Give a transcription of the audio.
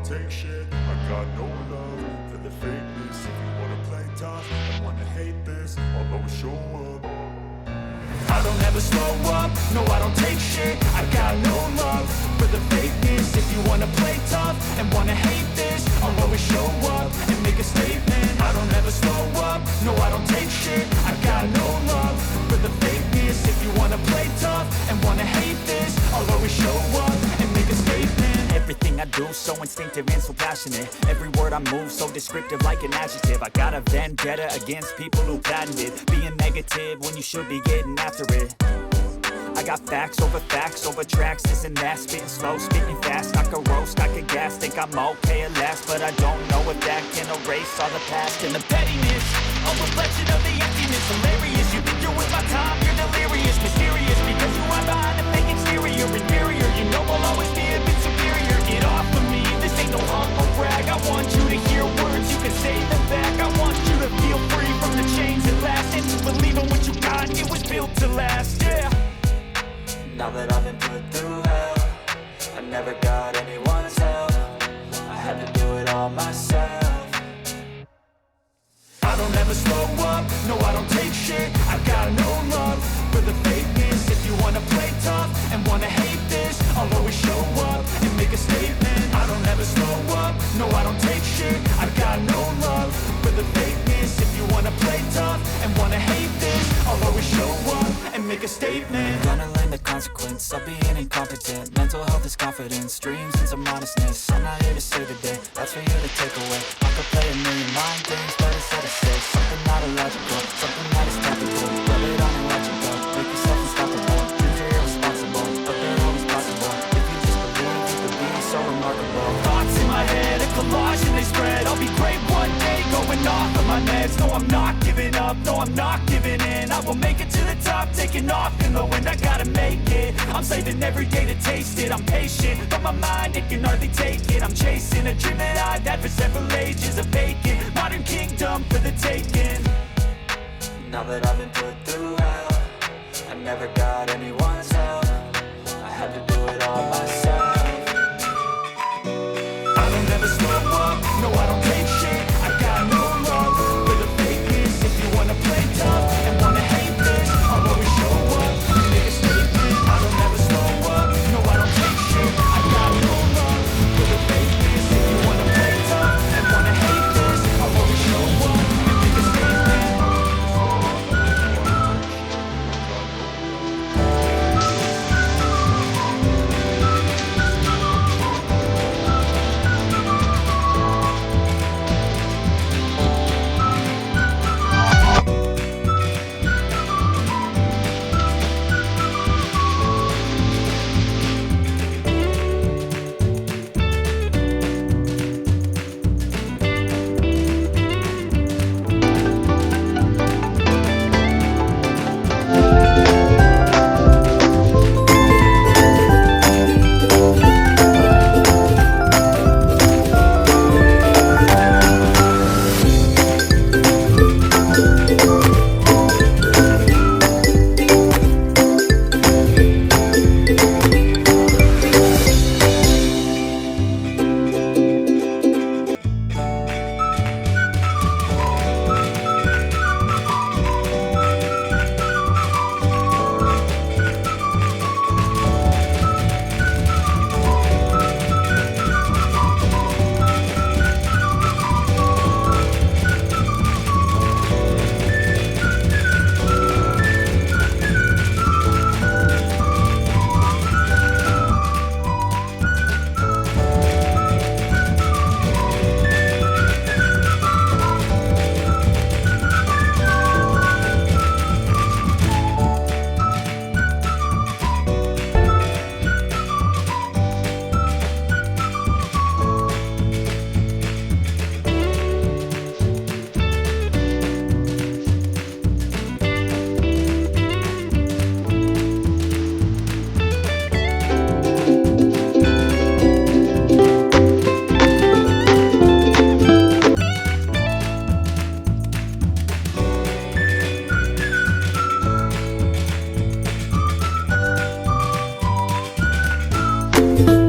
take shit. I got no love for the fakeness. If you wanna play tough and wanna hate this, I'll always show up. I don't ever slow up, no I don't take shit. I got no love for the fakeness. If you wanna play tough and wanna hate this, I'll always show up and make a statement. I don't ever slow up, no I don't take shit. I got no love for the fakeness. If you wanna play tough and wanna hate this, I'll always show up and make a statement. Everything I do so instinctive and so passionate. Every word I move so descriptive like an adjective. I got a vendetta against people who patented being negative when you should be getting after it. I got facts over tracks, this and that. Spitting slow, speaking fast, I could roast, I could gas. Think I'm okay at last, but I don't know if that can erase all the past. And the pettiness, a reflection of the emptiness. Hilarious, you think you're with my time, you're delirious. Mysterious, because you hide behind a fake exterior. Inferior, you know I'll always be a bit superior. Get off of me, this ain't no humble brag. I want you to hear words, you can say them back. I want you to feel free from the chains that last. And to believe in what you got, it was built to last, yeah. Now that I've been put through hell, I never got anyone's help. I had to do it all myself. I don't ever slow up, no I don't take shit. I got no love for the fakeness. If you wanna play tough and wanna hate this, I'll always show up and make a statement. I don't ever slow up, no I don't take shit. I got no love for the fakeness. If you wanna play tough and wanna hate this, I'll always show up and make a statement. Gonna learn the consequence of being incompetent. Mental health is confidence, dreams and some modestness. I'm not here to save the day, that's for you to take away. I could play a million mind games, but instead I say something not illogical, something that is tactical. Rub it on and watch it go, make yourself unstoppable. Dreams are irresponsible, but they're always possible. If you just believe, you could be so remarkable. Thoughts in my head, a collage and they spread. I'll be great one day, going off of my meds. No, I'm not giving up, no, I'm not giving in. I will make it to the top, taking off in the wind. I gotta make it, I'm saving every day to taste it. I'm patient, but my mind, it can hardly take it. I'm chasing a dream that I've had for several ages. A vacant, modern kingdom for the taking. Now that I've been put through hell, I never got anyone's help. I had to do it all myself. I don't ever slow up, no I don't take shit. I got no love for the fakeness. If you wanna play tough and wanna hate this, I'll always show up and make a statement. I don't ever slow up, no I don't take shit. I got no love for the fakeness. If you wanna play tough and wanna hate this, I'll always show up and make a statement. you